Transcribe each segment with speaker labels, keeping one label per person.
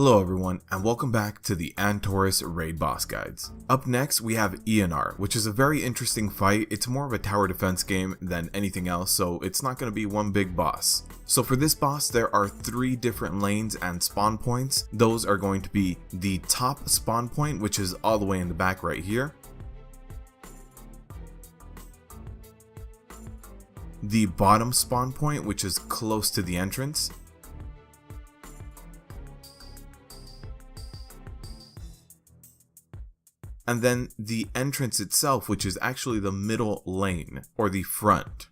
Speaker 1: Hello everyone, and welcome back to the Antorus raid boss guides. Up next we have Eonar, which is a very interesting fight. It's more of a tower defense game than anything else, so it's not going to be one big boss. So for this boss there are 3 different lanes and spawn points. Those are going to be the top spawn point, which is all the way in the back right here. The bottom spawn point, which is close to the entrance. And then the entrance itself, which is actually the middle lane, or the front.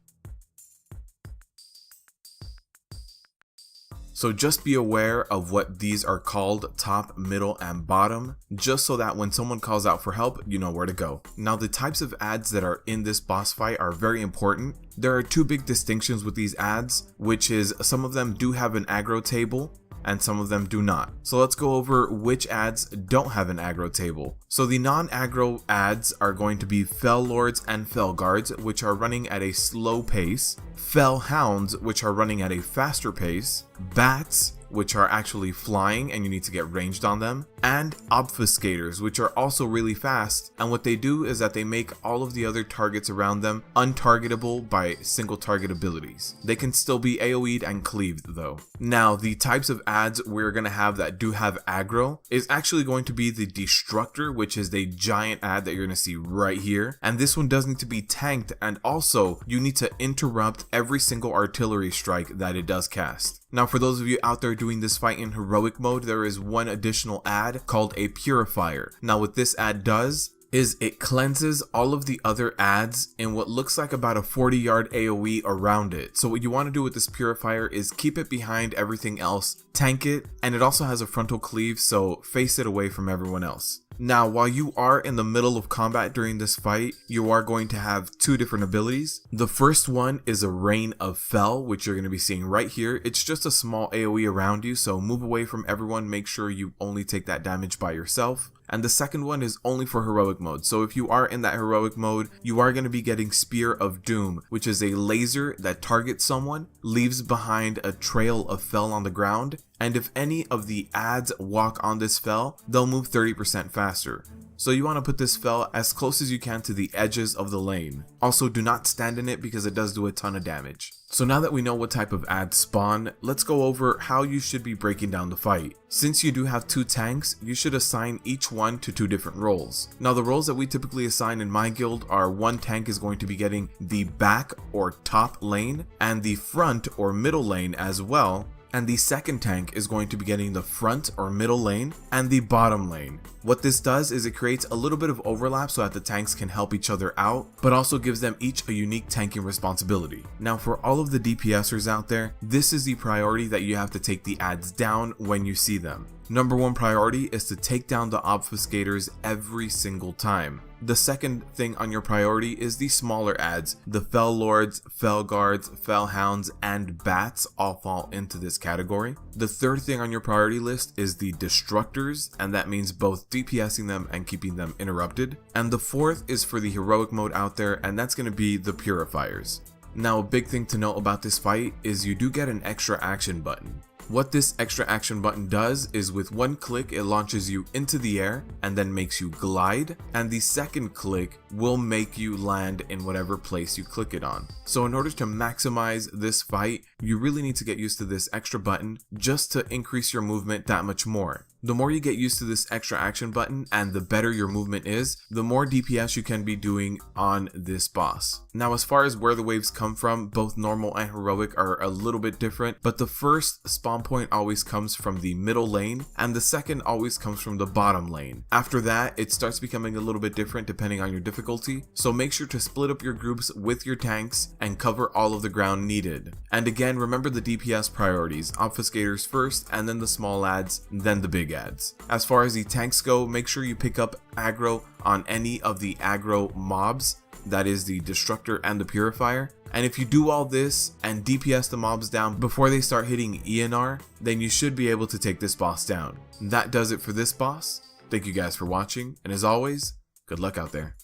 Speaker 1: So just be aware of what these are called, top, middle, and bottom, just so that when someone calls out for help, you know where to go. Now the types of adds that are in this boss fight are very important. There are 2 big distinctions with these adds, which is some of them do have an aggro table, and some of them do not. So let's go over which adds don't have an aggro table. So the non-aggro adds are going to be Fell Lords and Fell Guards, which are running at a slow pace, Fell Hounds, which are running at a faster pace, Bats, which are actually flying and you need to get ranged on them, and Obfuscators, which are also really fast, and what they do is that they make all of the other targets around them untargetable by single target abilities. They can still be AoE'd and cleaved though. Now the types of adds we're going to have that do have aggro is actually going to be the Destructor, which is the giant add that you're going to see right here, and this one does need to be tanked, and also you need to interrupt every single artillery strike that it does cast. Now for those of you out there doing this fight in heroic mode, there is one additional add called a Purifier. Now what this add does is it cleanses all of the other adds in what looks like about a 40-yard AoE around it. So what you want to do with this Purifier is keep it behind everything else, tank it, and it also has a frontal cleave, so face it away from everyone else. Now, while you are in the middle of combat during this fight, you are going to have 2 different abilities. The first one is a Rain of Fell, which you're going to be seeing right here. It's just a small AoE around you, so move away from everyone, make sure you only take that damage by yourself. And the second one is only for heroic mode. So if you are in that heroic mode, you are going to be getting Spear of Doom, which is a laser that targets someone, leaves behind a trail of fell on the ground, and if any of the adds walk on this fell, they'll move 30% faster. So you want to put this fell as close as you can to the edges of the lane. Also, do not stand in it because it does do a ton of damage. So now that we know what type of adds spawn, let's go over how you should be breaking down the fight. Since you do have 2 tanks, you should assign each one to 2 different roles. Now the roles that we typically assign in my guild are one tank is going to be getting the back or top lane, and the front or middle lane as well. And the second tank is going to be getting the front or middle lane and the bottom lane. What this does is it creates a little bit of overlap so that the tanks can help each other out, but also gives them each a unique tanking responsibility. Now for all of the DPSers out there, this is the priority that you have to take the adds down when you see them. Number 1 priority is to take down the Obfuscators every single time. The second thing on your priority is the smaller adds. The Fell Lords, Fell Guards, Fell Hounds, and Bats all fall into this category. The third thing on your priority list is the Destructors, and that means both DPSing them and keeping them interrupted. And the fourth is for the heroic mode out there, and that's going to be the Purifiers. Now a big thing to note about this fight is you do get an extra action button. What this extra action button does is with one click it launches you into the air and then makes you glide, and the second click will make you land in whatever place you click it on. So in order to maximize this fight, you really need to get used to this extra button just to increase your movement that much more. The more you get used to this extra action button and the better your movement is, the more DPS you can be doing on this boss. Now as far as where the waves come from, both normal and heroic are a little bit different, but the first spawn point always comes from the middle lane and the second always comes from the bottom lane. After that, it starts becoming a little bit different depending on your difficulty, so make sure to split up your groups with your tanks and cover all of the ground needed. And again, remember the DPS priorities: Obfuscators first, and then the small adds, then the big adds. As far as the tanks go, make sure you pick up aggro on any of the aggro mobs, that is the Destructor and the Purifier. And if you do all this and DPS the mobs down before they start hitting Eonar, then you should be able to take this boss down. That does it for this boss. Thank you guys for watching, and as always, good luck out there.